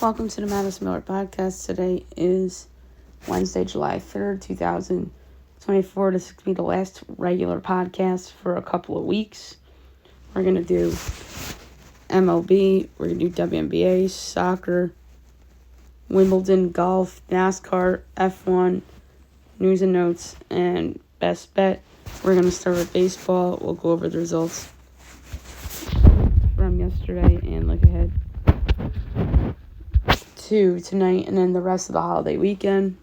Welcome to the Madison Miller Podcast. Today is Wednesday, July 3rd, 2024. This is going to be the last regular podcast for a couple of weeks. We're going to do MLB, we're going to do WNBA, soccer, Wimbledon, golf, NASCAR, F1, news and notes, and best bet. We're going to start with baseball. We'll go over the results from yesterday and look ahead to tonight and then the rest of the holiday weekend.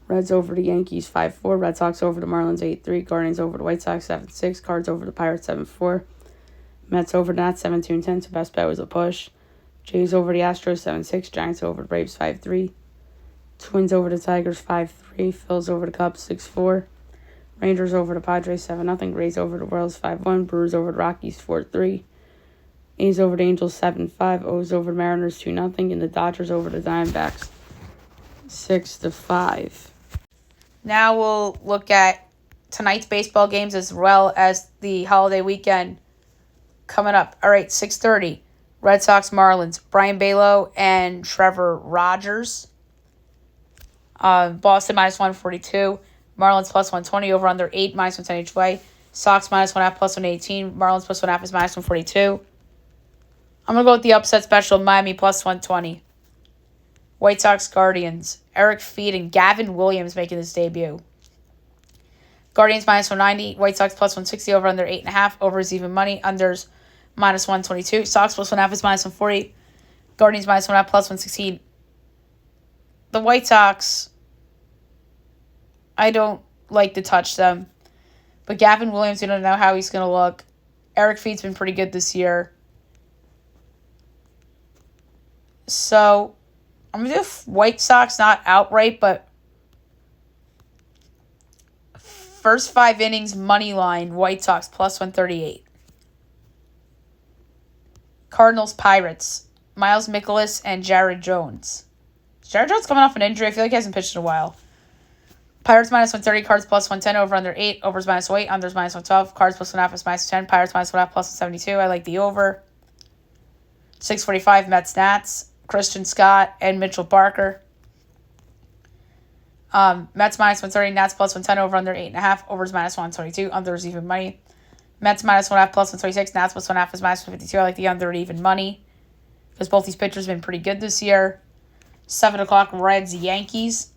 Reds over the Yankees 5-4. Red Sox over the Marlins 8-3. Guardians over the White Sox 7-6. Cards over the Pirates 7-4. Mets over the Nats 7-2-10. So best bet was a push. Jays over the Astros 7-6. Giants over the Braves 5-3. Twins over the Tigers 5-3. Phils over the Cubs 6-4. Rangers over the Padres 7-0. Rays over the Royals 5-1. Brewers over the Rockies 4-3. A's over the Angels 7-5, O's over the Mariners 2-0, and the Dodgers over the Diamondbacks 6-5. Now we'll look at tonight's baseball games as well as the holiday weekend coming up. All right, 6:30, Red Sox Marlins, Brian Balow and Trevor Rogers. Boston -142, Marlins +120, over under 8, -110 each way. Sox -1.5, +118, Marlins +1.5 is -142. I'm going to go with the upset special, Miami +120. White Sox Guardians, Eric Feed and Gavin Williams making his debut. Guardians -190, White Sox +160, over under 8.5, over is even money, unders -122. Sox +1.5 is -140. Guardians -1.5, +116. The White Sox, I don't like to touch them. But Gavin Williams, we don't know how he's going to look. Eric Feed's been pretty good this year. So, I'm going to do White Sox, not outright, but first 5 innings, money line, White Sox +138. Cardinals, Pirates, Miles Mikolas and Jared Jones. Jared Jones coming off an injury. I feel like he hasn't pitched in a while. Pirates -130, Cards +110, over under 8, overs -8, unders -112, Cards +1.5 is -10, Pirates -1.5 +172. I like the over. 6:45, Mets, Nats. Christian Scott and Mitchell Barker. Mets -130, Nats +110, over under 8.5, overs -122, unders even money. Mets -1.5 +126, Nats +1.5 is -152. I like the under even money because both these pitchers have been pretty good this year. 7 o'clock, Reds, Yankees.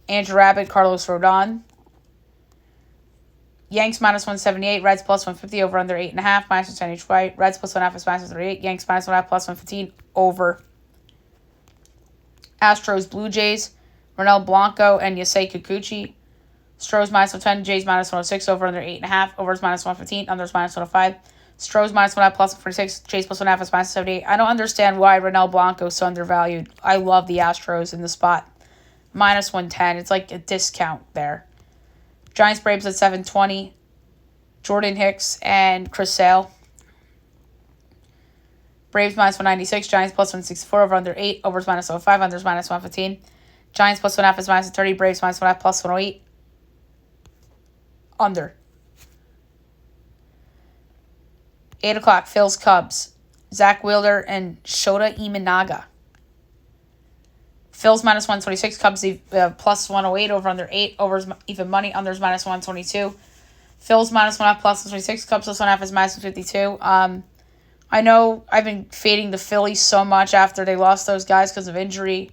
Andrew Abbott, Carlos Rodon. Yanks -178, Reds +150, over under 8.5, -110 each way. Reds +1.5 is -138, Yanks -1.5 +115, over. Astros, Blue Jays, Ronel Blanco and Yasei Kikuchi. Stros -110, Jays -106, over under 8.5, overs -115, unders -105. Stros -1.5 +146, Jays +1.5 is -78. I don't understand why Ronel Blanco is so undervalued. I love the Astros in the spot. -110, it's like a discount there. Giants, Braves at 7:20, Jordan Hicks and Chris Sale. Braves -196, Giants +164, over under 8, overs -105, unders -115. Giants +1.5 is -30, Braves -1.5 +108, under. 8 o'clock, Phils, Cubs, Zach Wheeler and Shota Imanaga. Phils -126, Cubs +108, over under 8, overs even money, unders -122. Phils -1.5 +126, Cubs +1.5 is -52. I know I've been fading the Phillies so much after they lost those guys because of injury.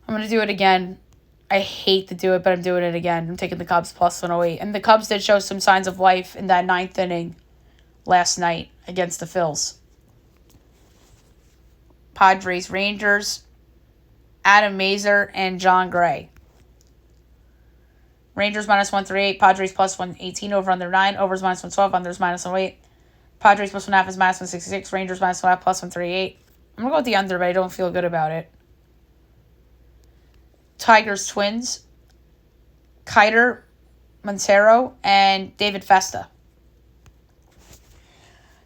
I'm going to do it again. I hate to do it, but I'm doing it again. I'm taking the Cubs +108. And the Cubs did show some signs of life in that 9th inning last night against the Phils. Padres, Rangers, Adam Mazur and John Gray. Rangers -138, Padres +118, over under 9, overs -112, unders -108. Padres +1.5 is -166, Rangers -1.5 +138. I'm going to go with the under, but I don't feel good about it. Tigers, Twins, Kiter, Montero, and David Festa.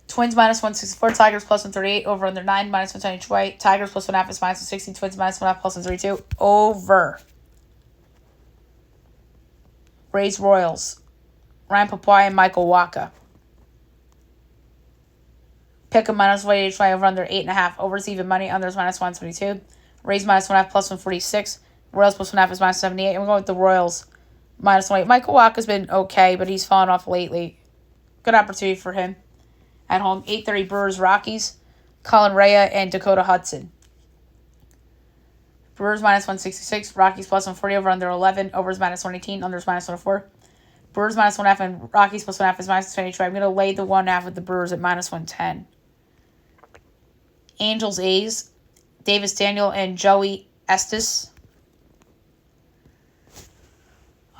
Twins -164, Tigers +138, over under 9, -110 each way. Tigers +1.5 is -160, Twins -1.5 +132, over. Rays, Royals, Ryan Papuai and Michael Wacha. Pick a minus 180 over under 8.5. Overs even money. Unders minus 122. Rays minus 1.5 plus 146. Royals plus 1.5 is minus 78. And we're going with the Royals minus 1.8. Michael Wacha's been okay, but he's fallen off lately. Good opportunity for him. At home, 8:30 Brewers Rockies. Colin Rea and Dakota Hudson. Brewers minus 166. Rockies plus 140 over under 11. Overs minus 118. Unders minus 104. Brewers minus 1.5 and Rockies plus 1.5 is minus 22. I'm going to lay the 1.5 with the Brewers at minus 110. Angels A's. Davis Daniel and Joey Estes.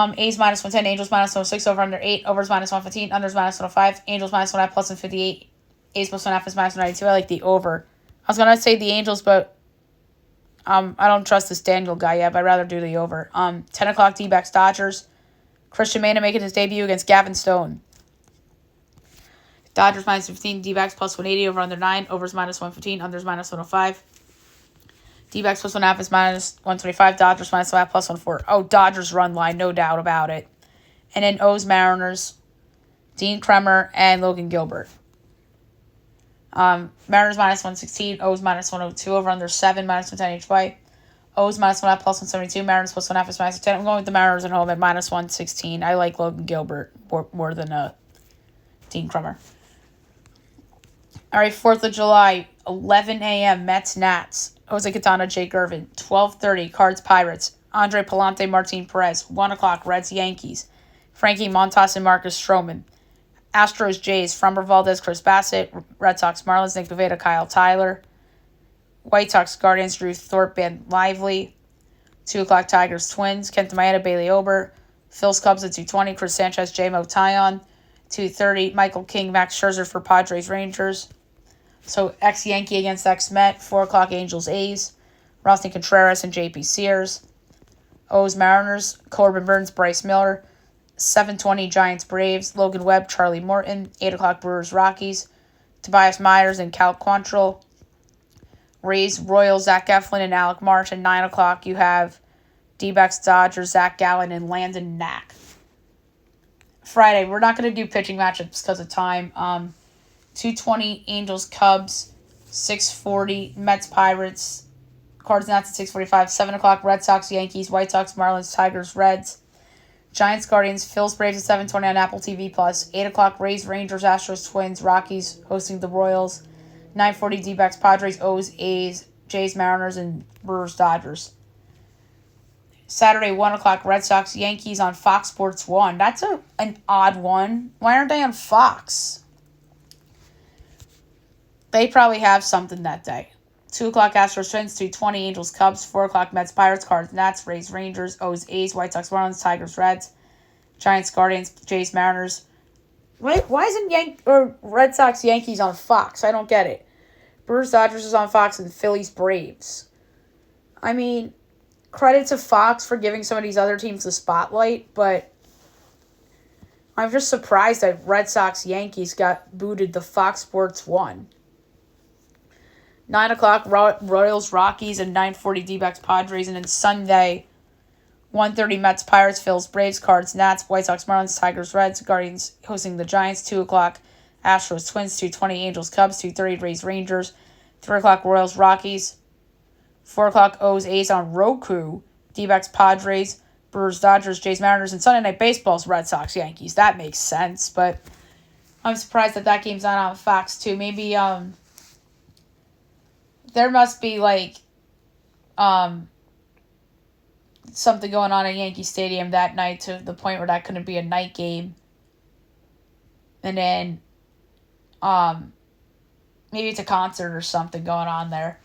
A's minus 110, Angels minus 106, over under 8, overs minus 115, unders minus 105, Angels minus 1.5 plus 158, A's plus 1.5 is minus 192. I like the over. I was going to say the Angels, but I don't trust this Daniel guy yet, but I'd rather do the over. 10 o'clock D-backs Dodgers. Christian Mena making his debut against Gavin Stone. Dodgers minus 15, D-backs plus 180, over under 9, overs minus 115, unders minus 105. D-backs plus 1.5 is minus 125. Dodgers minus 1.5 plus 1.4. Oh, Dodgers run line, no doubt about it. And then O's Mariners, Dean Kremer, and Logan Gilbert. Mariners minus 116. O's minus 102. Over under 7 minus 110 each way. O's minus 1.5 plus 172. Mariners plus 1.5 is minus 10. I'm going with the Mariners at home at minus 116. I like Logan Gilbert more than Dean Kremer. All right, 4th of July, 11 a.m. Mets Nats. Jose Quintana, Jake Irvin. 12:30 Cards Pirates. Andre Palante, Martin Perez. 1 o'clock Reds Yankees. Frankie Montas and Marcus Stroman. Astros Jays. Framber Valdez, Chris Bassett. Red Sox Marlins, Nick Pivetta, Kyle Tyler. White Sox Guardians, Drew Thorpe, Ben Lively. 2 o'clock Tigers Twins. Kenta Maeda, Bailey Ober. Phil's Cubs at 2:20. Chris Sanchez, J-Mo Tyon. 2:30 Michael King, Max Scherzer for Padres Rangers. So, ex-Yankee against ex-Met. 4 o'clock Angels A's. Rosny Contreras and J.P. Sears. O's Mariners. Corbin Burns, Bryce Miller. 7:20 Giants Braves. Logan Webb, Charlie Morton. 8 o'clock Brewers Rockies. Tobias Myers and Cal Quantrill. Rays Royals, Zach Eflin and Alec Marsh. And 9 o'clock you have D-backs Dodgers, Zach Gallen and Landon Knack. Friday, we're not going to do pitching matchups because of time. 2:20 Angels Cubs, 6:40 Mets Pirates, Cards Nats at 6:45, 7 o'clock Red Sox Yankees, White Sox Marlins, Tigers Reds, Giants Guardians, Phil's Braves at 7:20 on Apple TV Plus, 8 o'clock Rays Rangers, Astros Twins, Rockies hosting the Royals, 9:40 D-backs Padres, O's A's, Jays Mariners and Brewers Dodgers. Saturday, 1 o'clock Red Sox Yankees on Fox Sports 1. That's an odd one. Why aren't they on Fox? They probably have something that day. 2 o'clock Astros Twins, 2:20 Angels Cubs, 4 o'clock Mets Pirates, Cards Nats, Rays Rangers, O's A's, White Sox Marlins, Tigers Reds, Giants Guardians, Jays Mariners. Why isn't Red Sox Yankees on Fox? I don't get it. Brewers Dodgers is on Fox and Phillies Braves. I mean, credit to Fox for giving some of these other teams the spotlight, but I'm just surprised that Red Sox Yankees got booted the Fox Sports 1. 9 o'clock Royals Rockies and 9:40 D-backs Padres. And then Sunday, 1:30 Mets Pirates, Phil's Braves, Cards Nats, White Sox Marlins, Tigers Reds, Guardians hosting the Giants. 2 o'clock Astros Twins, 2:20 Angels Cubs, 2:30 Rays Rangers, 3 o'clock Royals Rockies, 4 o'clock O's A's on Roku, D-backs Padres, Brewers Dodgers, Jays Mariners, and Sunday Night Baseball's Red Sox Yankees. That makes sense, but I'm surprised that game's not on Fox too. Maybe there must be something going on at Yankee Stadium that night to the point where that couldn't be a night game. And then maybe it's a concert or something going on there.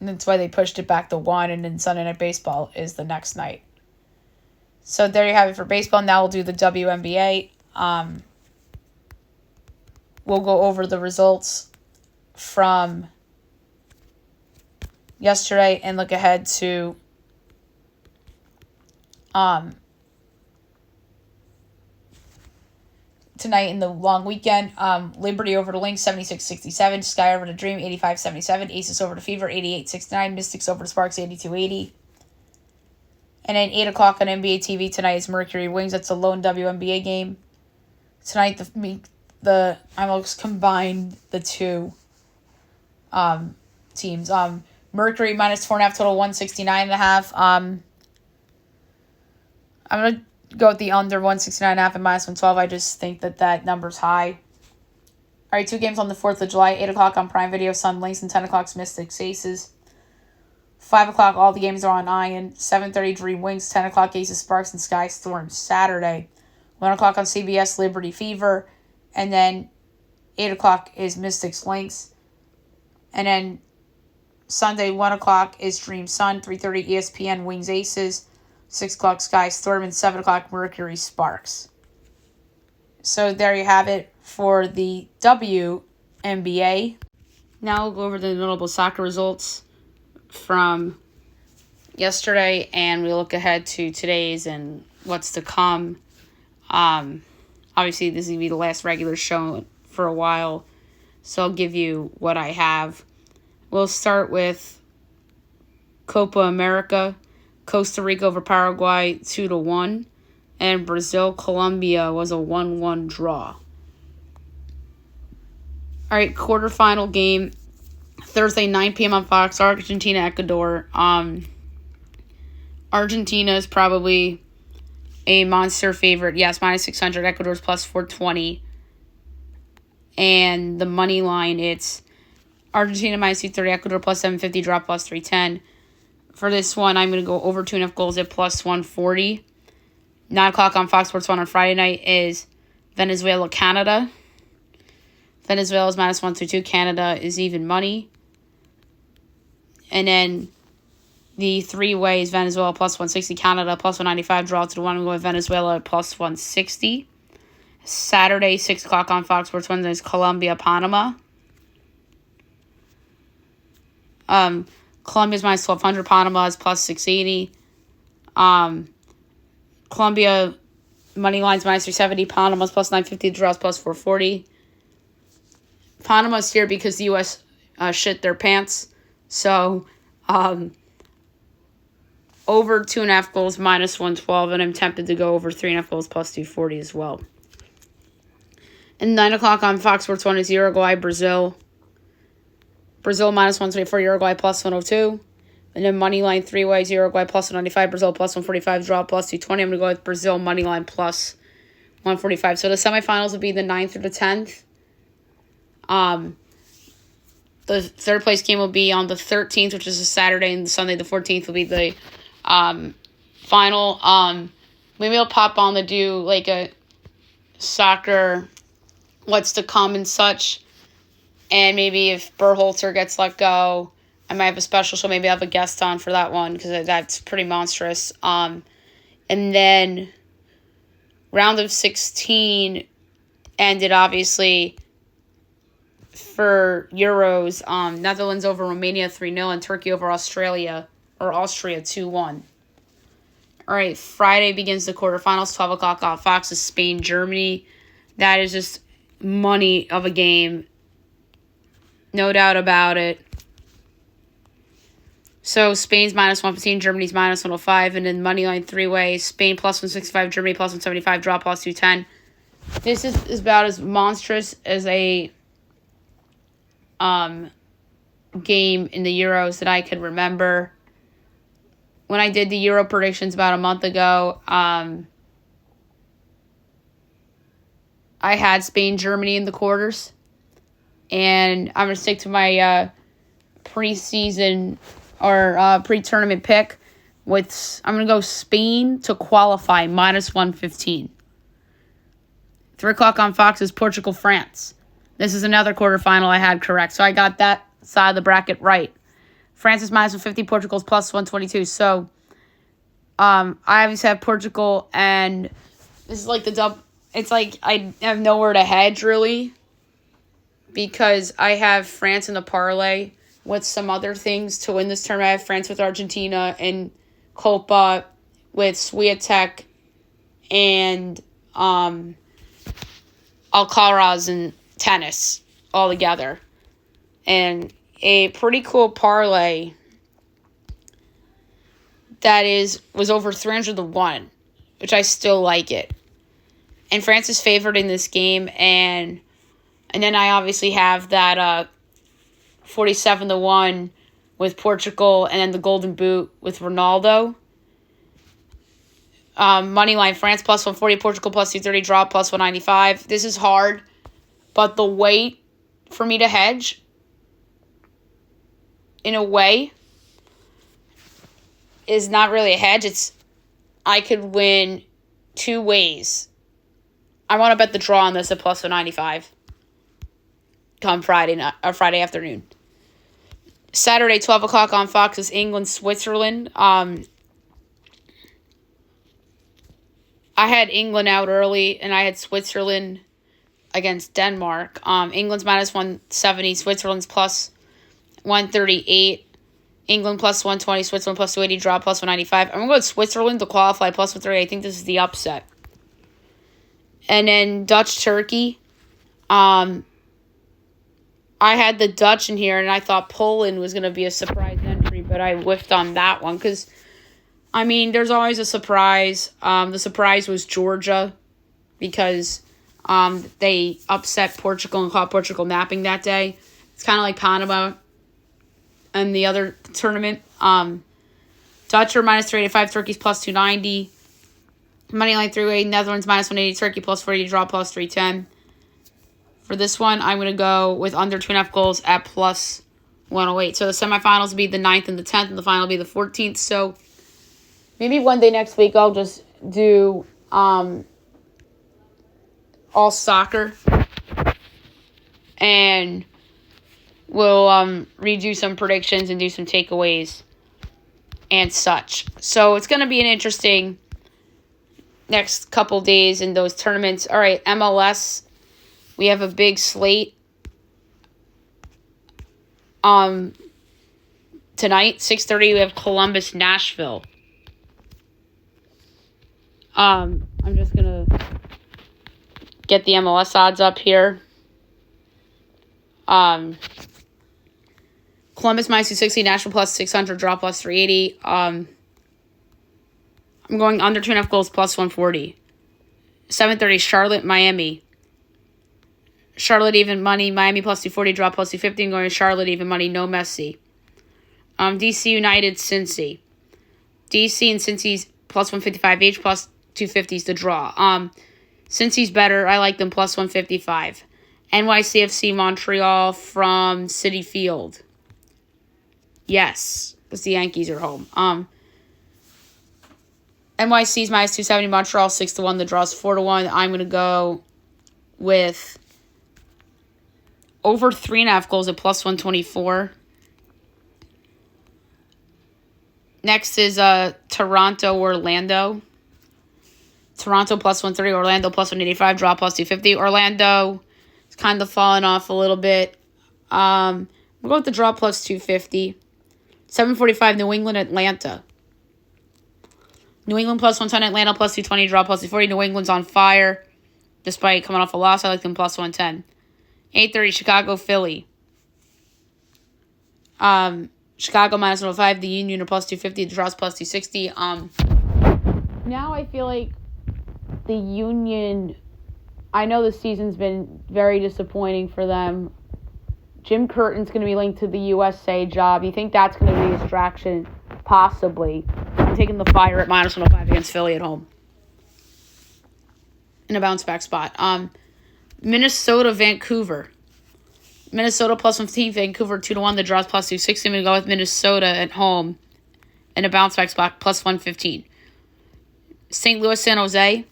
And that's why they pushed it back to 1, and then Sunday Night Baseball is the next night. So there you have it for baseball. Now we'll do the WNBA. We'll go over the results from yesterday and look ahead to tonight in the long weekend. Liberty over to Lynx, 76-67. Sky over to Dream, 85-77. Aces over to Fever, 88-69. Mystics over to Sparks, 82-80. And then 8 o'clock on NBA TV tonight is Mercury Wings. That's a lone WNBA game. Tonight, the combined the two teams. Mercury minus 4.5 total 169.5. I'm gonna go with the under 169.5 and minus 112. I just think that number's high. All right, 2 games on the 4th of July. 8 o'clock on Prime Video, Sun Links, and 10 o'clock Mystics Aces. 5 o'clock, all the games are on Iron. 7:30 Dream Wings. 10 o'clock Aces Sparks and Sky Storm. Saturday. 1 o'clock on CBS Liberty Fever. And then 8 o'clock is Mystics Lynx. And then Sunday, 1 o'clock is Dream Sun. 3:30 ESPN Wings Aces. 6 o'clock Sky Storm. And 7 o'clock Mercury Sparks. So there you have it for the WNBA. Now we'll go over the notable soccer results from yesterday, and we look ahead to today's and what's to come. Obviously, this is going to be the last regular show for a while, so I'll give you what I have. We'll start with Copa America. Costa Rica over Paraguay 2-1, and Brazil-Colombia was a 1-1 draw. All right, quarterfinal game, Thursday, 9 p.m. on Fox, Argentina-Ecuador. Argentina is probably a monster favorite. Yes, minus 600. Ecuador's plus 420. And the money line, it's Argentina minus 230, Ecuador plus 750, draw plus 310. For this one, I'm going to go over 2.5 goals at plus 140. 9 o'clock on Fox Sports 1 on Friday night is Venezuela-Canada. Venezuela is minus 132. Canada is even money. And then the 3-way is Venezuela plus 160. Canada plus 195. Draw to the 1. I'm going with Venezuela at plus 160. Saturday, 6 o'clock on Fox Sports 1 is Colombia-Panama. Colombia's minus 1,200. Panama is plus 680. Colombia money line's minus 370. Panama's plus 950. Draws plus 440. Panama's here because the U.S. shit their pants. So, over 2.5 goals minus 112, and I'm tempted to go over 3.5 goals plus 240 as well. And 9 o'clock on Fox Sports 1 is Uruguay, Brazil. Brazil minus 124, Uruguay plus 102. And then money line 3 ways, Uruguay plus 195, Brazil plus 145, draw plus 220. I'm going to go with Brazil money line plus 145. So the semifinals will be the 9th through the 10th. The third place game will be on the 13th, which is a Saturday, and Sunday the 14th will be the final. Maybe I'll pop on to do like a soccer, what's to come and such. And maybe if Berhalter gets let go, I might have a special show. Maybe I'll have a guest on for that one because that's pretty monstrous. And then round of 16 ended, obviously, for Euros. Netherlands over Romania 3-0 and Turkey over Austria 2-1. All right, Friday begins the quarterfinals, 12 o'clock on Fox is Spain, Germany. That is just money of a game. No doubt about it. So Spain's minus 115, Germany's minus 105, and then money line 3 ways. Spain plus 165, Germany plus 175, draw plus 210. This is about as monstrous as a game in the Euros that I could remember. When I did the Euro predictions about a month ago, I had Spain, Germany in the quarters. And I'm going to stick to my preseason or pre-tournament pick. I'm going to go Spain to qualify, minus 115. 3 o'clock on Fox is Portugal, France. This is another quarterfinal I had correct. So I got that side of the bracket right. France is minus 150, Portugal's plus 122. So I obviously have Portugal, and this is like the dub. It's like I have nowhere to hedge, really, because I have France in the parlay with some other things to win this tournament. I have France with Argentina and Copa with Swiatek and Alcaraz and tennis all together. And a pretty cool parlay that was over 300-1, which I still like it. And France is favored in this game, and And then I obviously have that 47-1 with Portugal, and then the Golden Boot with Ronaldo. Moneyline, France plus 140, Portugal plus 230, draw plus 195. This is hard, but the weight for me to hedge, in a way, is not really a hedge. It's I could win two ways. I want to bet the draw on this at plus 195 come Friday afternoon. Saturday, 12 o'clock on Fox is England, Switzerland. I had England out early, and I had Switzerland against Denmark. England's minus 170, Switzerland's plus 138. England plus 120, Switzerland plus 280, draw plus 195. I'm going to go with Switzerland to qualify plus 130. I think this is the upset. And then Dutch-Turkey. I had the Dutch in here, and I thought Poland was going to be a surprise entry, but I whiffed on that one because, I mean, there's always a surprise. The surprise was Georgia because they upset Portugal and caught Portugal napping that day. It's kind of like Panama and the other tournament. Dutch are minus 385, Turkey's plus 290. Moneyline 3-way, Netherlands minus 180, Turkey plus 40, draw plus 310. For this one, I'm going to go with under 2.5 goals at plus 108. So the semifinals will be the 9th and the 10th, and the final will be the 14th. So maybe one day next week I'll just do all soccer, and we'll redo some predictions and do some takeaways and such. So it's going to be an interesting next couple days in those tournaments. All right, MLS. We have a big slate tonight, 6:30. We have Columbus, Nashville. I'm just gonna get the MLS odds up here. Columbus minus 260, Nashville plus 600, draw plus 380. I'm going under 2.5 goals plus 140. 7:30, Charlotte, Miami. Charlotte even money, Miami plus 240, draw plus 250. I'm going to Charlotte even money, no Messi. DC United, Cincy. DC and Cincy's plus 155 each, plus 250 is the draw. Cincy's better. I like them plus 155. NYCFC Montreal from Citi Field. Yes, because the Yankees are home. NYC's minus 270, Montreal 6-1. The draw's 4-1. I'm going to go with over 3.5 goals at plus 124. Next is Toronto, Orlando. Toronto plus 130, Orlando plus 185, draw plus 250. Orlando is kind of falling off a little bit. We'll go with the draw plus 250. 7:45, New England, Atlanta. New England plus 110, Atlanta plus 220, draw plus 240. New England's on fire. Despite coming off a loss, I like them plus 110. 8:30, Chicago, Philly. Chicago minus 105, the Union are plus 250, the draw's plus 260. Now I feel like the Union, I know the season's been very disappointing for them. Jim Curtin's going to be linked to the USA job. You think that's going to be a distraction? Possibly. I'm taking the Fire at minus 105 against Philly at home in a bounce-back spot. Minnesota, Vancouver. Minnesota plus 15, Vancouver 2-1. The draw's plus 260. I'm going to go with Minnesota at home in a bounce-back spot plus 115. St. Louis, San Jose.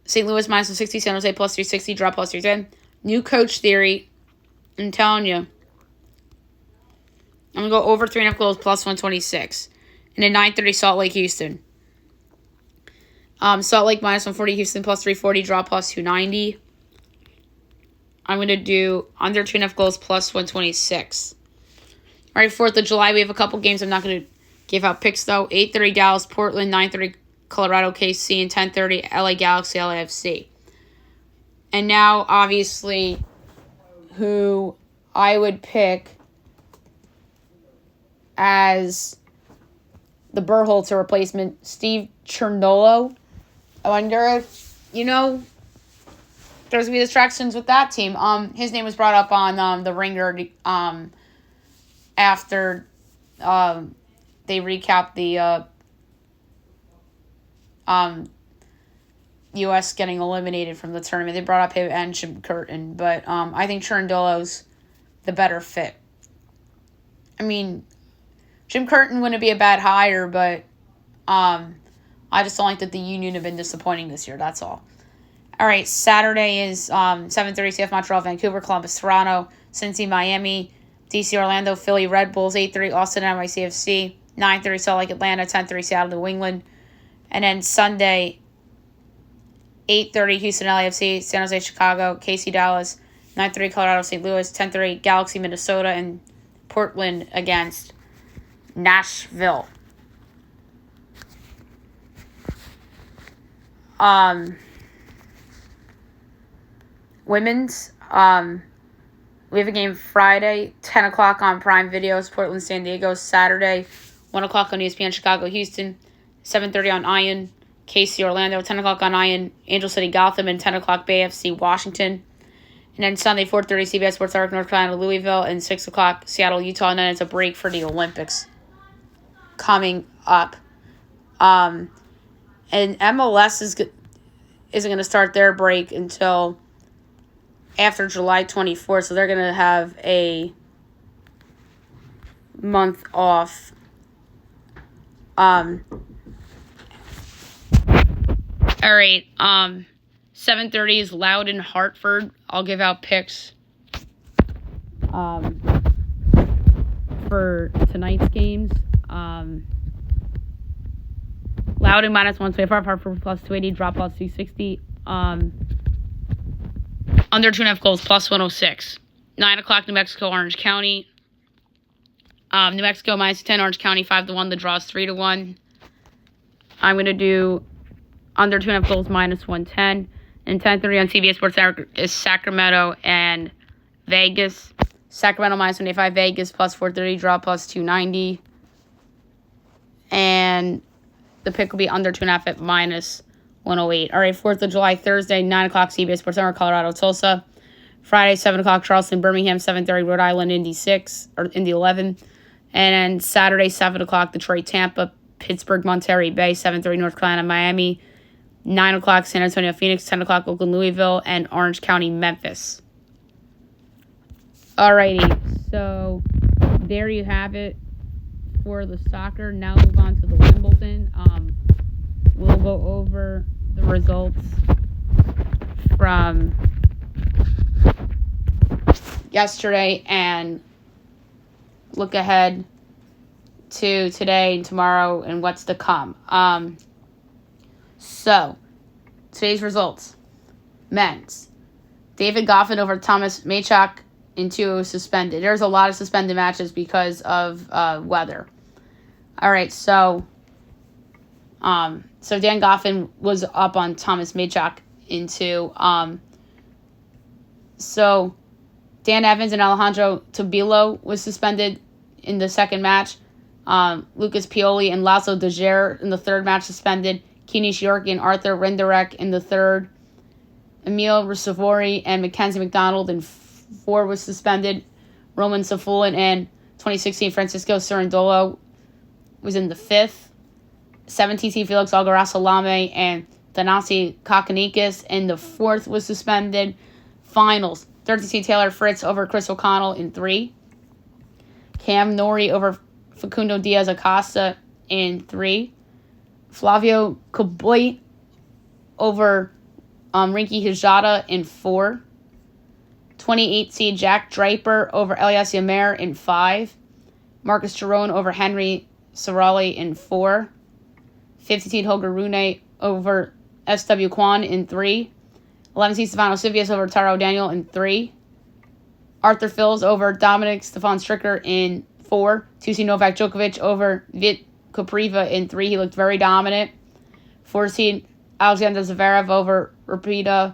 St. Louis minus 160, San Jose plus 360, draw plus 310. New coach theory. I'm telling you. I'm going to go over 3.5 goals plus 126. And then 9:30, Salt Lake, Houston. Salt Lake minus 140, Houston plus 340, draw plus 290. I'm going to do under 2.5 goals plus 126. All right, 4th of July, we have a couple games. I'm not going to give out picks, though. 8:30, Dallas, Portland. 9:30, Colorado, KC. And 10:30, LA Galaxy, LAFC. And now, obviously, who I would pick as the Berhalter replacement, Steve Cherundolo. I wonder if, there's going to be distractions with that team. His name was brought up on the Ringer after they recapped the U.S. getting eliminated from the tournament. They brought up him and Jim Curtin, but I think Cherundolo's the better fit. I mean, Jim Curtin wouldn't be a bad hire, but I just don't like that the Union have been disappointing this year. That's all. All right, Saturday is 7:30 CF Montreal, Vancouver, Columbus, Toronto, Cincy, Miami, DC, Orlando, Philly, Red Bulls, 8:30 Austin, NYCFC, 9:30 Salt Lake, Atlanta, 10:30 Seattle, New England, and then Sunday, 8:30 Houston, LAFC, San Jose, Chicago, KC, Dallas, 9:30 Colorado, St. Louis, 10:30 Galaxy, Minnesota, and Portland against Nashville. Women's, we have a game Friday, 10 o'clock on Prime Videos, Portland, San Diego. Saturday, 1 o'clock on ESPN, Chicago, Houston, 7:30 on Iron, KC, Orlando, 10 o'clock on Iron, Angel City, Gotham, and 10 o'clock Bay FC, Washington. And then Sunday, 4:30 CBS Sports Network, North Carolina, Louisville, and 6 o'clock Seattle, Utah. And then it's a break for the Olympics coming up. And MLS isn't going to start their break until after July 24th, so they're going to have a month off. All right, 7:30 is Loudoun, Hartford. I'll give out picks for tonight's games. Loudoun minus 125, Hartford plus 280, drop plus 260. Under 2.5 goals, plus 106. 9 o'clock, New Mexico, Orange County. New Mexico minus 10, Orange County 5-1. The draw is 3-1. I'm going to do under 2.5 goals, minus 110. And 10:30 on CBS Sports Network is Sacramento and Vegas. Sacramento minus 185, Vegas plus 430, draw plus 290. And the pick will be under 2.5 at minus 108. All right, 4th of July, Thursday, 9 o'clock, CBS Sports Network, Colorado, Tulsa. Friday, 7 o'clock, Charleston, Birmingham, 7:30, Rhode Island, Indy 11. And then Saturday, 7 o'clock, Detroit, Tampa, Pittsburgh, Monterey Bay, 7:30, North Carolina, Miami. 9 o'clock, San Antonio, Phoenix, 10 o'clock, Oakland, Louisville, and Orange County, Memphis. Alrighty, so there you have it for the soccer. Now move on to the Wimbledon. We'll go over the results from yesterday and look ahead to today and tomorrow and what's to come. So, today's results. Men's. David Goffin over Thomas Maychak in 2 suspended. There's a lot of suspended matches because of weather. All right, so Dan Goffin was up on Thomas Maychak in 2. So Dan Evans and Alejandro Tobilo was suspended in the second match. Lucas Pioli and Laszlo Dejer in the third match suspended. Kenish York and Arthur Renderek in the third. Emil Savori and Mackenzie McDonald in 4 was suspended. Roman Safulin and 2016 Francisco Cerundolo was in the 5th. 17C Felix Algarasalame and Thanasi Kakanikis in the 4th was suspended. Finals. 13C Taylor Fritz over Chris O'Connell in 3. Cam Nori over Facundo Diaz Acosta in 3. Flavio Coboy over Rinky Hijada in 4. 28C Jack Draper over Elias Yamer in 5. Marcus Giron over Henry Sorali in 4. 50C Holger Rune over SW Kwan in 3. 11C Stefano Civias over Taro Daniel in 3. Arthur Phils over Dominic Stefan Stricker in 4. 2C Novak Djokovic over Vit Kopriva in 3. He looked very dominant. 4C Alexander Zverev over Roberto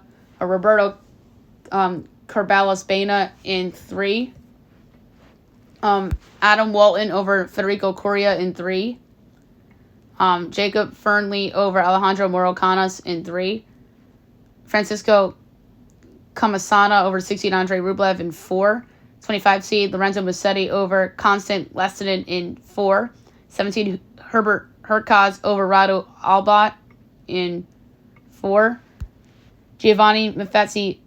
Carbalas Baena in 3. Adam Walton over Federico Coria in 3. Jacob Fernley over Alejandro Morocanas in 3. Francisco Kamasana over 16 Andrei Rublev in 4. 25 seed Lorenzo Musetti over Constant Lestinen in 4. 17 Herbert Hurkacz over Radu Albat in 4. Giovanni Mafetzi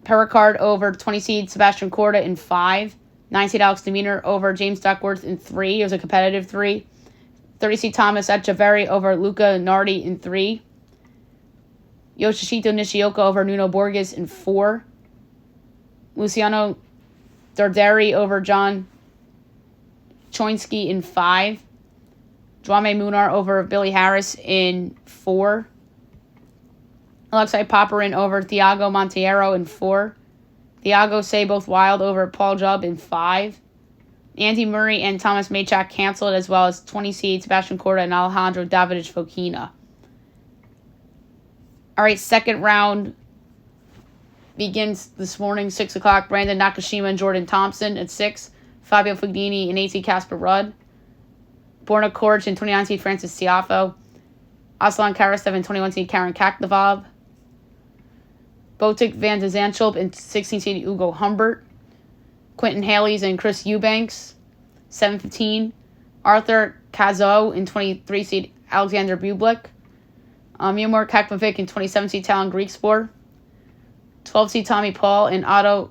Pericard over 20 seed Sebastian Corda in 5. 9 seed Alex Demeanor over James Duckworth in 3. It was a competitive 3. 30 seed Thomas Echeverry over Luca Nardi in 3. Yoshihito Nishioka over Nuno Borges in 4. Luciano Darderi over John Choinsky in 5. Jaume Munar over Billy Harris in 4. Alexei Popyrin over Thiago Monteiro in 4. Thiago Seyboth Wild over Paul Jubb in 5. Andy Murray and Thomas Maychak canceled, as well as 20 seed Sebastian Corda and Alejandro Davidovich Fokina. All right, second round begins this morning, 6 o'clock. Brandon Nakashima and Jordan Thompson at 6. Fabio Fognini and 18 Casper Ruud. Borna Coric and 29 seed Francis Tiafoe. Aslan Karasev and 21 seed Karen Kaknavab. Botic van de Zandschulp and 16 seed Ugo Humbert. Quentin Haley's and Chris Eubanks, 7-15. Arthur Cazot and 23 seed Alexander Bublik. Miomir Kakmovic and 27 seed Talon Griekspoor. 12 seed Tommy Paul and Otto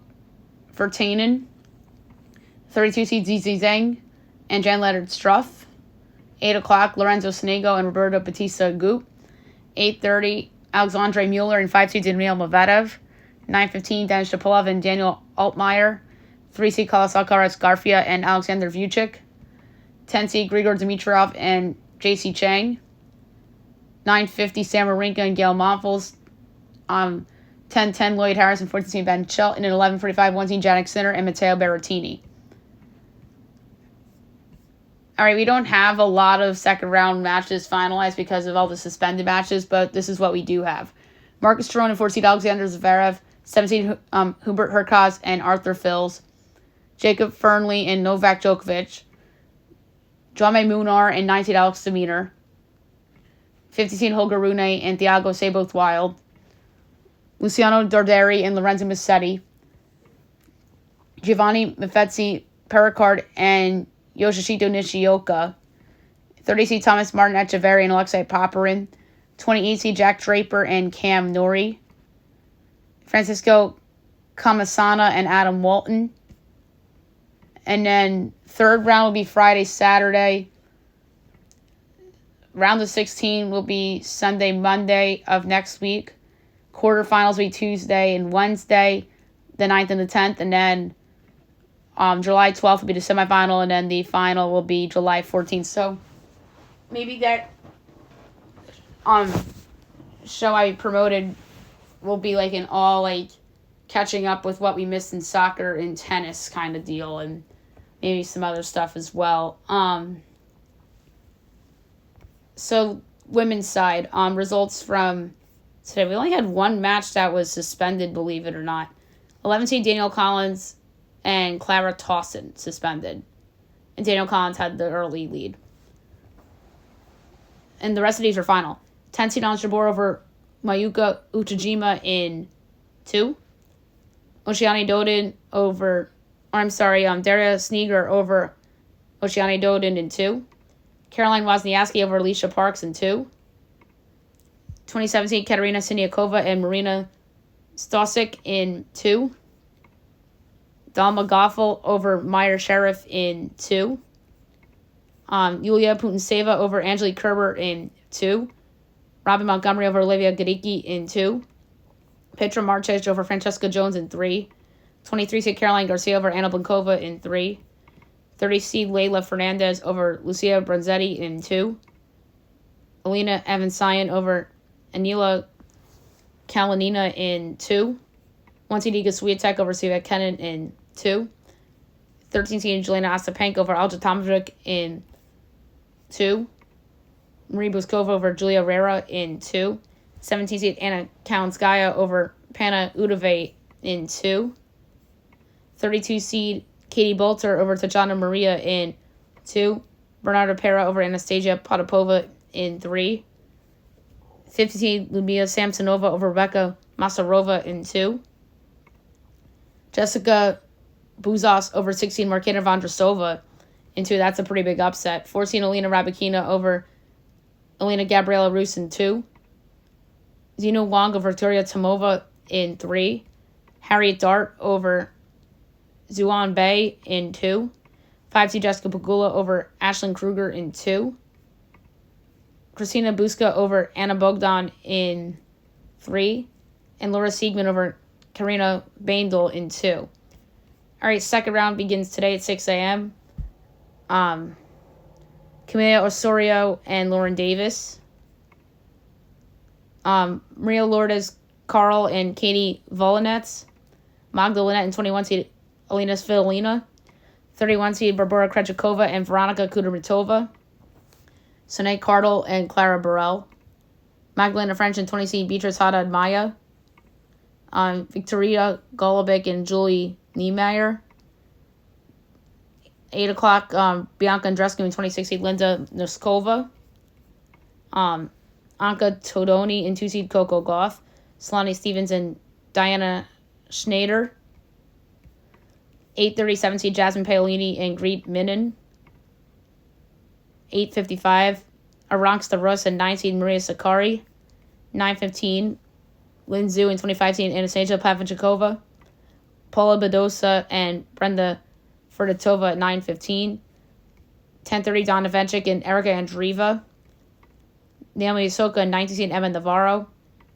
Vertanen. 32 seed Zizi Zheng and Jan Leonard Struff. 8 o'clock Lorenzo Sonego and Roberto Batista Agut. 8:30 Alexandre Mueller and 5 seed Daniil Medvedev. 9:15 Denis Shapovalov and Daniel Altmaier. 3 seed Carlos Alcaraz Garcia and Alexander Vucic. 10 seed Grigor Dimitrov and J.C. Chang. 9:50 Sam Wawrinka and Gail Monfils. 10:10 Lloyd Harris and 14 seed Ben Shelton. And 11:45 1 seed Jannik Sinner and Matteo Berrettini. All right, we don't have a lot of second round matches finalized because of all the suspended matches, but this is what we do have. Marcus Giron and 4 seed Alexander Zverev. 7 seed Hubert Hurkacz and Arthur Fils. Jacob Fernley and Novak Djokovic. Jaume Munar and 9 seed Alex Demeanor. 50 seed Holger Rune and Thiago Seyboth Wild. Luciano Darderi and Lorenzo Musetti. Giovanni Mafetzi Pericard and Yoshihito Nishioka. 30 seed Thomas Martin Echeverry and Alexei Popyrin. 28 seed Jack Draper and Cam Norrie. Francisco Kamasana and Adam Walton. And then third round will be Friday, Saturday. Round of 16 will be Sunday, Monday of next week. Quarterfinals will be Tuesday and Wednesday, the 9th and the 10th. And then July 12th will be the semifinal, and then the final will be July 14th. So maybe that show I promoted will be like an all like catching up with what we missed in soccer and tennis kind of deal, and maybe some other stuff as well. So women's side, results from today. We only had one match that was suspended, believe it or not. 11 seed Danielle Collins and Clara Tauson suspended. And Danielle Collins had the early lead. And the rest of these are final. 10 seed Ons Jabeur over Mayuka Utajima in 2. Oceane Dodin over, Daria Sneager over Oceane Dodin in 2. Caroline Wozniacki over Alicia Parks in 2. 2017 Katerina Siniakova and Marina Stosic in 2. Dalma Goffel over Meyer Sheriff in 2. Yulia Putintseva over Angelique Kerber in 2. Robin Montgomery over Olivia Gadicki in 2. Petra Martic over Francesca Jones in 3. 23 seed Caroline Garcia over Anna Blinkova in 3. 30 seed Leylah Fernandez over Lucia Bronzetti in 2. Alina Evansayan over Anila Kalinina in 2. 1 seed Iga Swiatek over Sivek Kenin in 2. 13 seed Jelena Ostapenko over Alja Tomajic in 2. Marie Buskova over Julia Rera in 2. 17 seed Anna Kalinskaya over Panna Udove in 2. 32 seed Katie Bolter over Tatjana Maria in 2. Bernarda Pera over Anastasia Potapova in 3. 50 seed Ludmila Samsonova over Rebecca Masarova in 2. Jessica Buzos over 16, Marketa Vondrasova in 2. That's a pretty big upset. 14, Alina Rabakina over Elena Gabriela Rus in 2. Zino Wong over Victoria Tomova in 3. Harriet Dart over Zuan Bei in 2. 5-2 Jessica Pegula over Ashlyn Kruger in 2. Christina Buska over Anna Bogdan in 3. And Laura Siegman over Karina Bandel in 2. All right, second round begins today at 6 a.m. Camila Osorio and Lauren Davis. Maria Lourdes Carl and Katie Volanets. Magda Linette and 21 seed Alina Svitolina. 31 seed Barbara Krejcikova and Veronika Kudermetova. Sinead Cardle and Clara Burrell. Magdalena French and 20 seed Beatrice Haddad Maya. Victoria Golubic and Julie Niemeyer. 8 o'clock, Bianca Andreescu and 26 seed Linda Noskova. Anka Todoni and 2 seed Coco Gauff. Solani Stevens and Diana Schneider. 8:30, 7 seed Jasmine Paolini and Greet Minen. 8:55, Aranxa Rus and 9 seed Maria Sakkari. 9:15, Lin Zhu and 25 seed Anastasia Pavlyuchenkova. Paula Badosa and Brenda Ferditova at 9:15. 10:30, Donna Venchik and Erica Andreeva. Naomi Osaka and 19 seed Emma Navarro.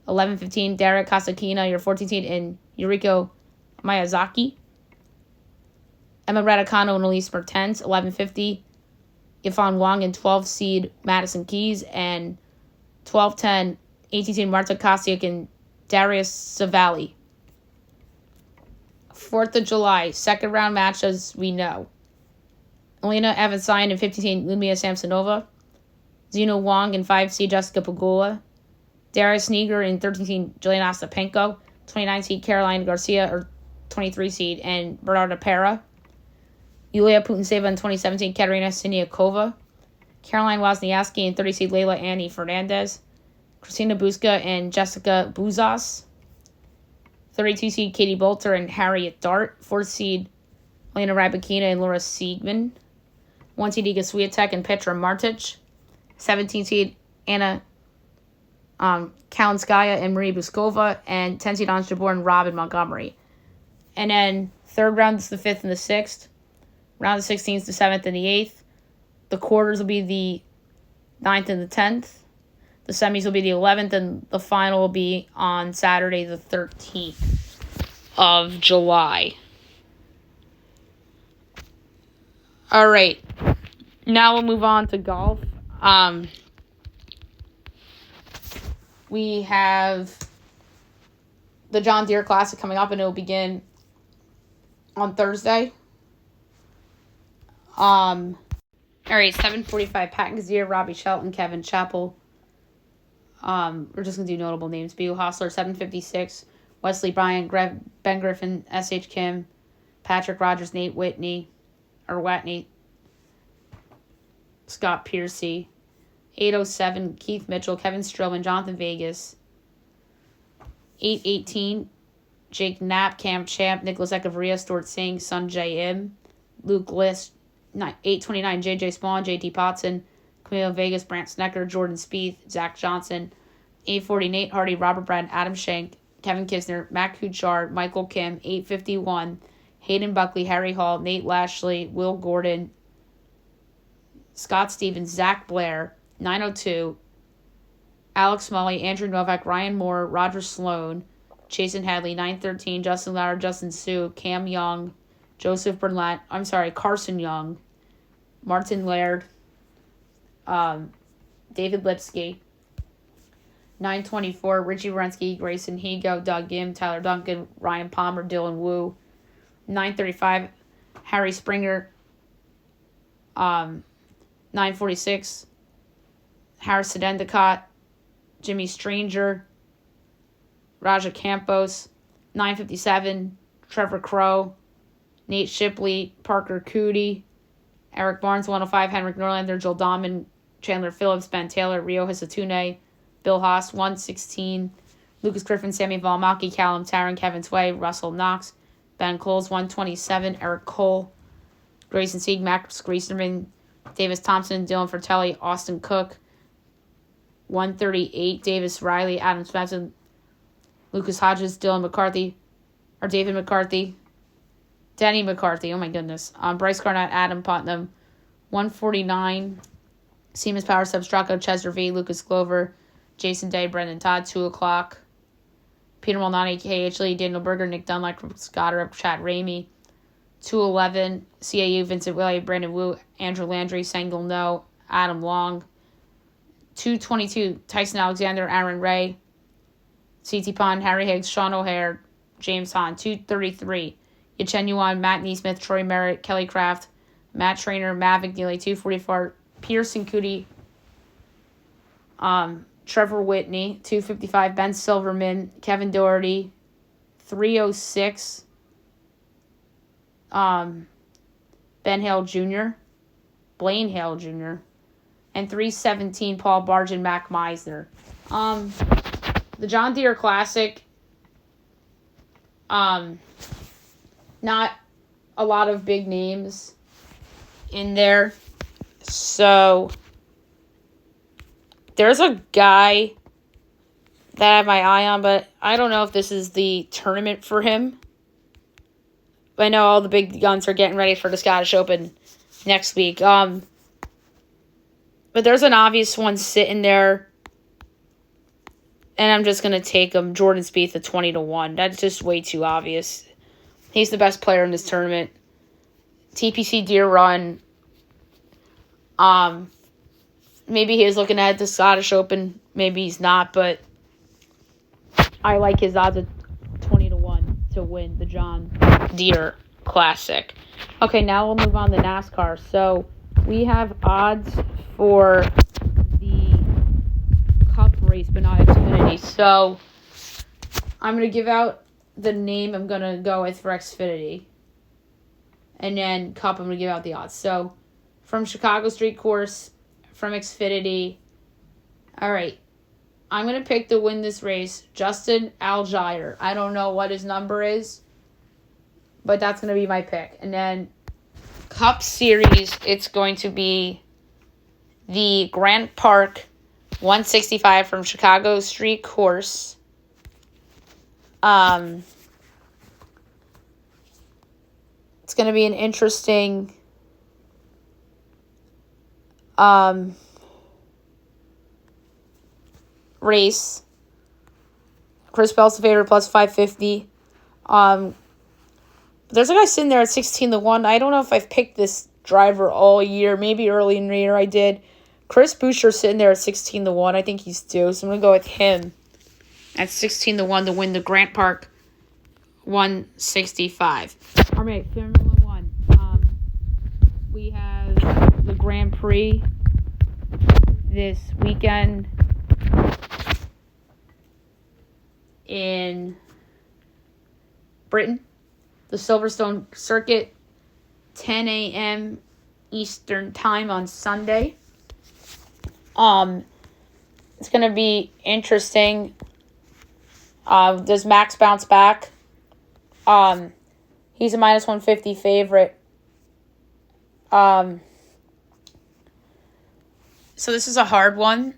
11:15, Derek Kasakina, your 14 seed, and Yuriko Miyazaki. Emma Raducanu and Elise Mertens. 11:50, Yifan Wang and 12 seed Madison Keys. And 12:10, 18 seed Marta Kosiak and Darius Savali. 4th of July, second round match as we know. Elena Evansian and 15 seed Lumia Samsonova. Zino Wong and 5 seed Jessica Pegula. Darius Sneager and 13 seed Juliana Ostapenko. 29 seed Caroline Garcia or 23 seed and Bernarda Pera. Yulia Putintseva and 2017 Katerina Siniakova. Caroline Wozniacki and 30 seed Leila Annie Fernandez. Christina Buska and Jessica Buzos. 32 seed Katie Bolter and Harriet Dart. 4th seed Elena Rybakina and Laura Siegman. 1 seed Iga Swiatek and Petra Martic. 17 seed Anna Kalinskaya and Marie Buskova. And 10 seed Ons Jabeur and Robin Montgomery. And then third round is the 5th and the 6th. Round of 16th, the 7th, and the 8th. The quarters will be the 9th and the 10th. The semis will be the 11th, and the final will be on Saturday, the 13th of July. All right. Now we'll move on to golf. We have the John Deere Classic coming up, and it will begin on Thursday. All right, 7:45, Pat Gazier, Robbie Shelton, Kevin Chappell. We're just going to do notable names. B.U. Hostler, 7:56, Wesley Bryan, Ben Griffin, S.H. Kim, Patrick Rogers, Nate Watney, Scott Piercy. 8:07, Keith Mitchell, Kevin Strowman, Jonathan Vegas. 8:18, Jake Knapp, Cam Champ, Nicholas Echevarria, Stuart Singh, Sunjay Im, Luke List. 8:29, J.J. Spawn, J.T. Potson, Camilo Vegas, Brant Snecker, Jordan Spieth, Zach Johnson. 8:40, Nate Hardy, Robert Brand, Adam Schenk, Kevin Kisner, Matt Kuchar, Michael Kim. 8:51, Hayden Buckley, Harry Hall, Nate Lashley, Will Gordon, Scott Stevens, Zach Blair. 9:02, Alex Smalley, Andrew Novak, Ryan Moore, Roger Sloan, Jason Hadley. 9:13, Justin Lauer, Justin Sue, Cam Young, Carson Young, Martin Laird, David Lipsky. 9:24, Richie Wierenski, Grayson Higo, Doug Gim, Tyler Duncan, Ryan Palmer, Dylan Wu. 9:35, Harry Springer. 9:46, Harrison Endicott, Jimmy Stranger, Raja Campos. 9:57, Trevor Crow, Nate Shipley, Parker Cootie, Eric Barnes, 105, Henrik Norlander, Joel Dahman, Chandler Phillips, Ben Taylor, Rio Hisatune, Bill Haas. 116, Lucas Griffin, Sammy Valmaki, Callum Tarrant, Kevin Tway, Russell Knox, Ben Coles, 127. Eric Cole, Grayson Sieg, Max Grieserman, Davis Thompson, Dylan Fratelli, Austin Cook, 138. Davis Riley, Adam Svensson, Lucas Hodges, David McCarthy, Denny McCarthy, oh my goodness. Bryce Garnett, Adam Putnam, 149. Siemens Power Sub Straka, Chester V, Lucas Glover, Jason Day, Brendan Todd, 2 o'clock. Peter Malnati, KH Lee, Daniel Berger, Nick Dunlap, Scott, Chad Ramey, 211. CAU, Vincent Willey, Brandon Wu, Andrew Landry, Sangul No, Adam Long. 222. Tyson Alexander, Aaron Ray, CT Pond, Harry Higgs, Sean O'Hare, James Hahn. 233. Yen Yuan, Matt Neesmith, Troy Merritt, Kelly Craft, Matt Trainer, Mavic Neely. 244. Pearson Cootie, Trevor Whitney. 255. Ben Silverman, Kevin Doherty. 306. Ben Hale Jr., Blaine Hale Jr., and 317. Paul Barge and Mac Meisner. The John Deere Classic. Not a lot of big names in there. So, there's a guy that I have my eye on, but I don't know if this is the tournament for him. I know all the big guns are getting ready for the Scottish Open next week. But there's an obvious one sitting there. And I'm just going to take him. Jordan Spieth at 20-1. That's just way too obvious. He's the best player in this tournament. TPC Deer Run. Maybe he is looking at the Scottish Open. Maybe he's not. But I like his odds at 20-1 to win the John Deere Classic. Okay, now we'll move on to NASCAR. So we have odds for the Cup race, but not Xfinity. So I'm going to give out the name I'm going to go with for Xfinity. And then Cup, I'm going to give out the odds. So from Chicago Street Course, from Xfinity. All right. I'm going to pick to win this race, Justin Allgaier. I don't know what his number is, but that's going to be my pick. And then Cup Series, it's going to be the Grant Park 165 from Chicago Street Course. It's going to be an interesting race. Chris Bell's the favorite, plus 550. There's a guy sitting there at 16-1. I don't know if I've picked this driver all year. Maybe early in the year I did. Chris Buescher sitting there at 16-1. I think he's due, so I'm going to go with him at 16-1 to win the Grant Park 165. All right, Formula One. We have the Grand Prix this weekend in Britain, the Silverstone Circuit, 10 a.m. Eastern Time on Sunday. It's going to be interesting. Does Max bounce back? He's a minus 150 favorite. So this is a hard one.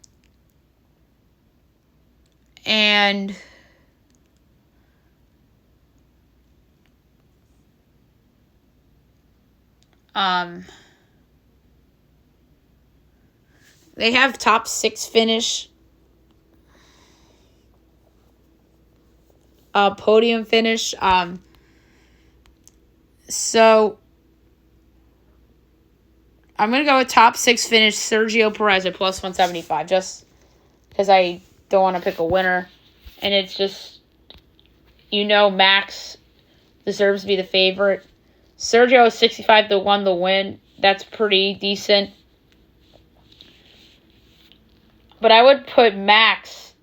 And they have top 6 finish, podium finish. So I'm going to go with top 6 finish, Sergio Perez at plus 175, just because I don't want to pick a winner. And it's just, Max deserves to be the favorite. Sergio is 65-1 to win. That's pretty decent. But I would put Max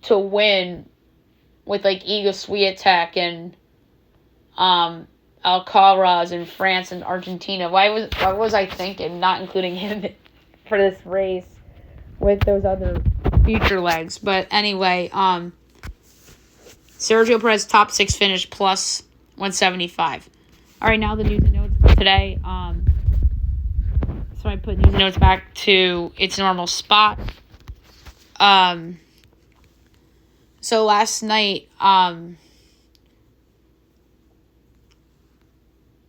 to win with Iga Swiatek and Alcaraz in France and Argentina. Why was I thinking not including him for this race with those other future legs? But anyway, Sergio Perez top 6 finish plus 175. All right, now the news and notes for today. So I put news and notes back to its normal spot. So last night,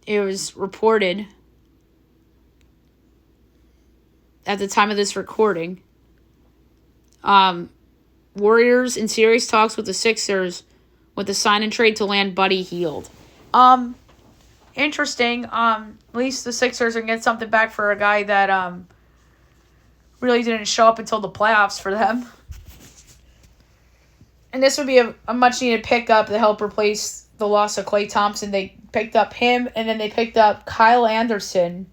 it was reported at the time of this recording, Warriors in serious talks with the Sixers with the sign and trade to land Buddy Hield. Interesting. At least the Sixers can get something back for a guy that really didn't show up until the playoffs for them. And this would be a much-needed pickup to help replace the loss of Klay Thompson. They picked up him, and then they picked up Kyle Anderson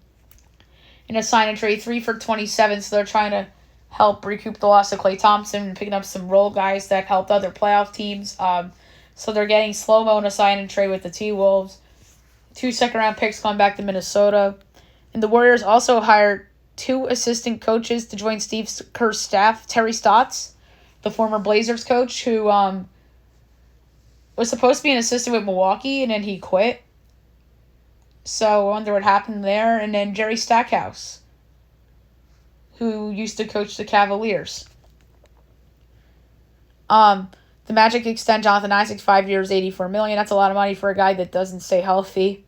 in a sign and trade 3 for $27. So they're trying to help recoup the loss of Klay Thompson and picking up some role guys that helped other playoff teams. So they're getting slow-mo in a sign and trade with the T-Wolves. 2 second-round picks going back to Minnesota. And the Warriors also hired 2 assistant coaches to join Steve Kerr's staff. Terry Stotts, the former Blazers coach, who was supposed to be an assistant with Milwaukee, and then he quit. So I wonder what happened there. And then Jerry Stackhouse, who used to coach the Cavaliers. The Magic extend Jonathan Isaac 5 years, $84 million. That's a lot of money for a guy that doesn't stay healthy.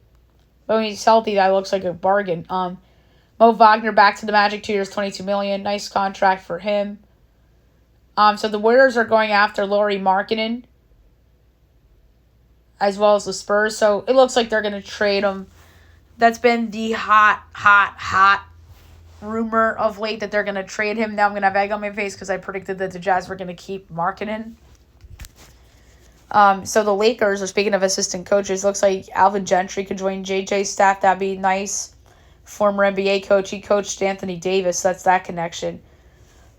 But when he's healthy, that looks like a bargain. Mo Wagner back to the Magic, 2 years, $22 million. Nice contract for him. So the Warriors are going after Lauri Markkanen, as well as the Spurs. So it looks like they're going to trade him. That's been the hot rumor of late, that they're going to trade him. Now I'm going to have egg on my face because I predicted that the Jazz were going to keep Markkanen. So the Lakers are, speaking of assistant coaches, looks like Alvin Gentry could join JJ's staff. That'd be nice. Former NBA coach. He coached Anthony Davis. That's that connection.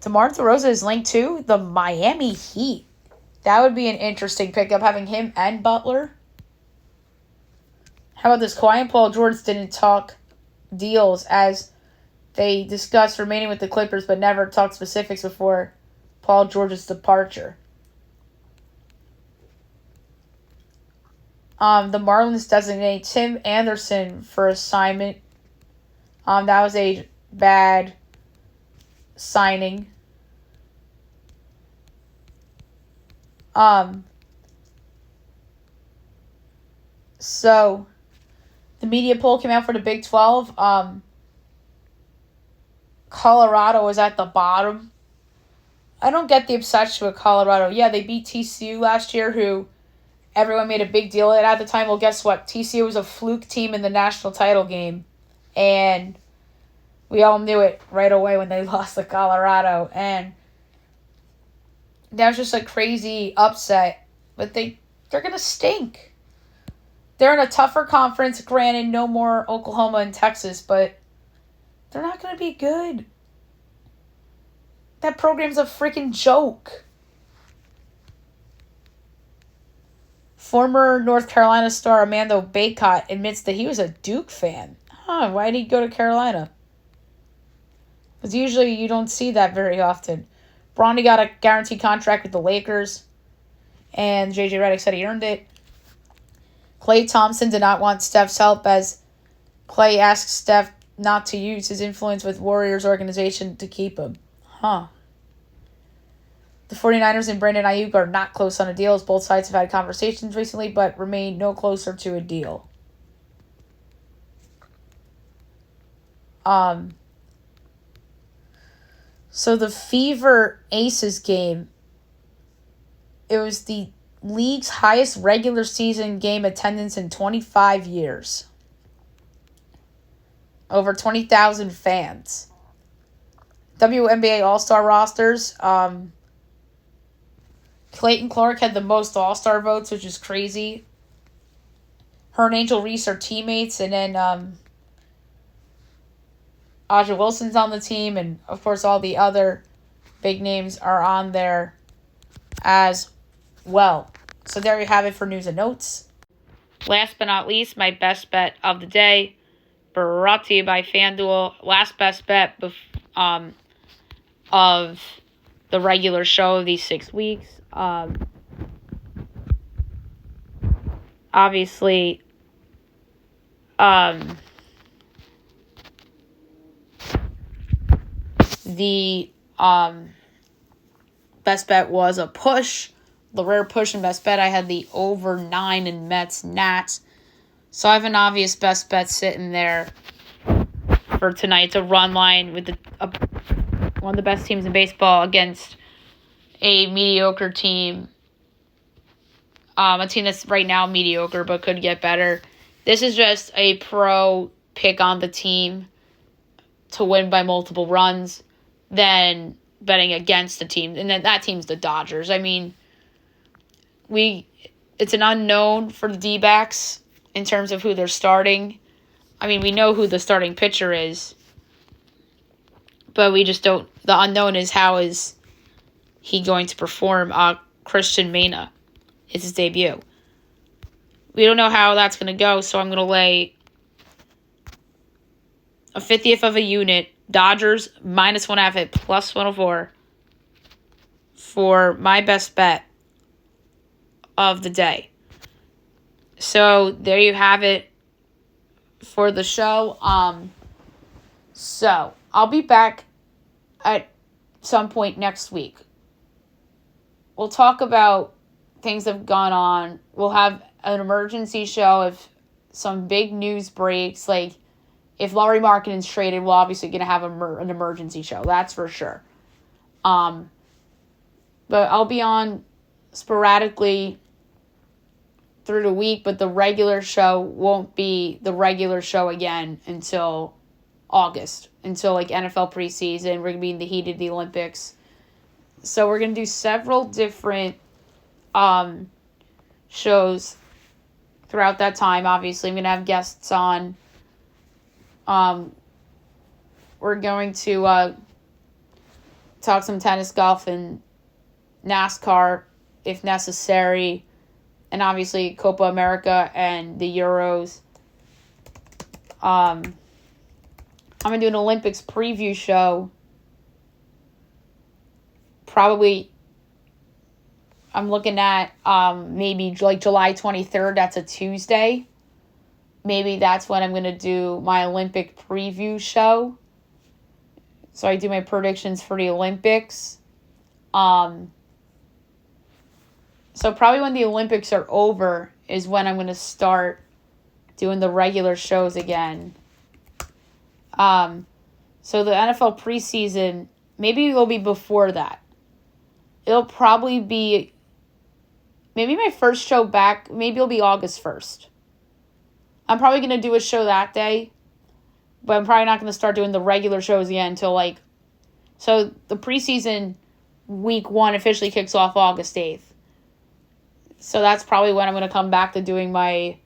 DeMar DeRozan is linked to the Miami Heat. That would be an interesting pickup, having him and Butler. How about this? Kawhi and Paul George didn't talk deals, as they discussed remaining with the Clippers but never talked specifics before Paul George's departure. The Marlins designate Tim Anderson for assignment. That was a bad signing. So the media poll came out for the Big 12. Colorado was at the bottom. I don't get the obsession with Colorado. Yeah, they beat TCU last year, who everyone made a big deal at the time. Well, guess what? TCU was a fluke team in the national title game. And we all knew it right away when they lost to Colorado. And that was just a crazy upset. But they're going to stink. They're in a tougher conference. Granted, no more Oklahoma and Texas. But they're not going to be good. That program's a freaking joke. Former North Carolina star Armando Bacot admits that he was a Duke fan. Why did he go to Carolina? Because usually you don't see that very often. Bronny got a guaranteed contract with the Lakers, and J.J. Redick said he earned it. Klay Thompson did not want Steph's help, as Klay asked Steph not to use his influence with Warriors organization to keep him. The 49ers and Brandon Ayuk are not close on a deal, as both sides have had conversations recently, but remain no closer to a deal. So the Fever Aces game, it was the league's highest regular season game attendance in 25 years. Over 20,000 fans. WNBA All-Star rosters, Clayton Clark had the most All-Star votes, which is crazy. Her and Angel Reese are teammates, and then Aja Wilson's on the team, and of course all the other big names are on there as well. So there you have it for news and notes. Last but not least, my best bet of the day, brought to you by FanDuel. Last best bet of the regular show of these 6 weeks. obviously, the best bet was a push. The rare push and best bet, I had the over 9 in Mets Nats. So I have an obvious best bet sitting there for tonight. It's a run line with one of the best teams in baseball against a mediocre team. A team that's right now mediocre but could get better. This is just a pro pick on the team to win by multiple runs than betting against the team. And then that team's the Dodgers. I mean, it's an unknown for the D-backs in terms of who they're starting. I mean, we know who the starting pitcher is, but we just don't. The unknown is how is he going to perform. Christian Mena is his debut. We don't know how that's going to go, so I'm going to lay a 50th of a unit. Dodgers -1.5 at +104 for my best bet of the day. So there you have it for the show. So I'll be back at some point next week. We'll talk about things that have gone on. We'll have an emergency show if some big news breaks. Like if Laurie Markkinen's traded, we're obviously going to have an emergency show. That's for sure. But I'll be on sporadically through the week, but the regular show won't be the regular show again until August, until like NFL preseason. We're going to be in the heat of the Olympics. So we're going to do several different shows throughout that time. Obviously, I'm going to have guests on. We're going to talk some tennis, golf, and NASCAR if necessary. And obviously Copa America and the Euros. I'm going to do an Olympics preview show. Probably, I'm looking at maybe like July 23rd. That's a Tuesday. Maybe that's when I'm going to do my Olympic preview show. So I do my predictions for the Olympics. So probably when the Olympics are over is when I'm going to start doing the regular shows again. So the NFL preseason, maybe it'll be before that. It'll probably be, maybe my first show back, maybe it'll be August 1st. I'm probably going to do a show that day, but I'm probably not going to start doing the regular shows again until so the preseason week 1 officially kicks off August 8th. So that's probably when I'm going to come back to doing my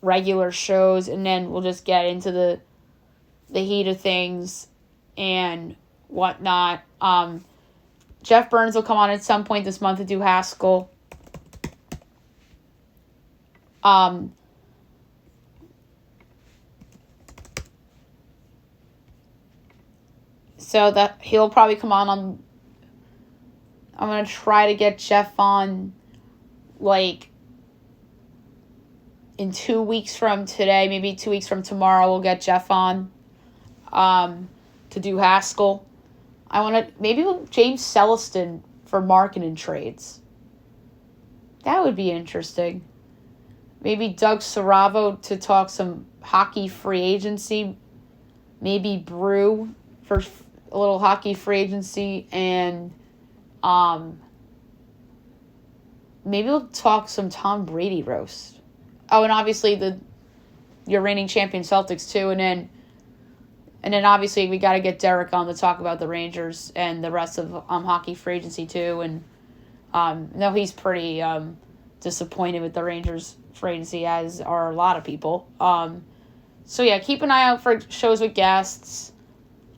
regular shows, and then we'll just get into the heat of things and whatnot. Jeff Burns will come on at some point this month to do Haskell. So that he'll probably come on. I'm going to try to get Jeff on in 2 weeks from today, maybe 2 weeks from tomorrow, we'll get Jeff on to do Haskell. I want to, maybe James Celestin for marketing trades. That would be interesting. Maybe Doug Saravo to talk some hockey free agency. Maybe Brew for a little hockey free agency. And maybe we'll talk some Tom Brady roast. Oh, and obviously your reigning champion Celtics too. And then obviously we got to get Derek on to talk about the Rangers and the rest of hockey free agency too. And no, he's pretty disappointed with the Rangers free agency, as are a lot of people. So yeah, keep an eye out for shows with guests.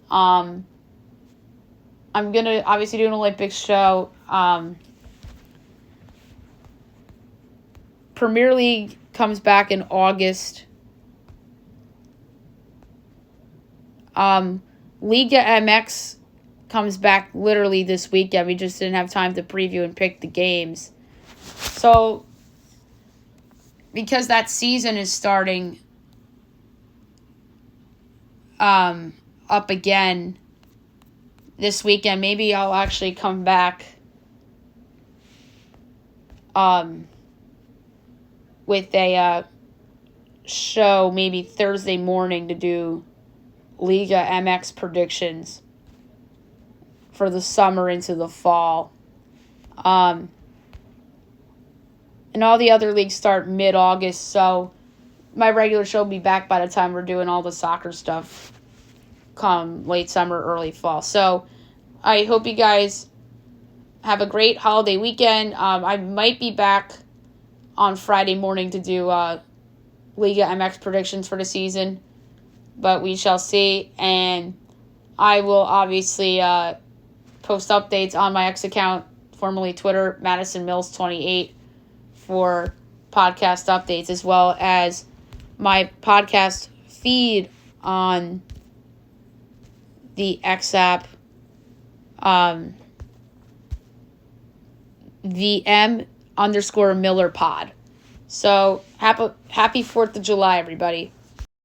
I'm gonna obviously do an Olympics show. Premier League comes back in August. Liga MX comes back literally this weekend. We just didn't have time to preview and pick the games. So because that season is starting up again this weekend, maybe I'll actually come back with a show maybe Thursday morning to do Liga MX predictions for the summer into the fall. And all the other leagues start mid-August, so my regular show will be back by the time we're doing all the soccer stuff come late summer, early fall. So I hope you guys have a great holiday weekend. I might be back on Friday morning to do Liga MX predictions for the season, but we shall see. And I will obviously post updates on my X account, formerly Twitter, Madison Mills 28, for podcast updates, as well as my podcast feed on the X app, VM_Miller Pod. So happy 4th of July, everybody.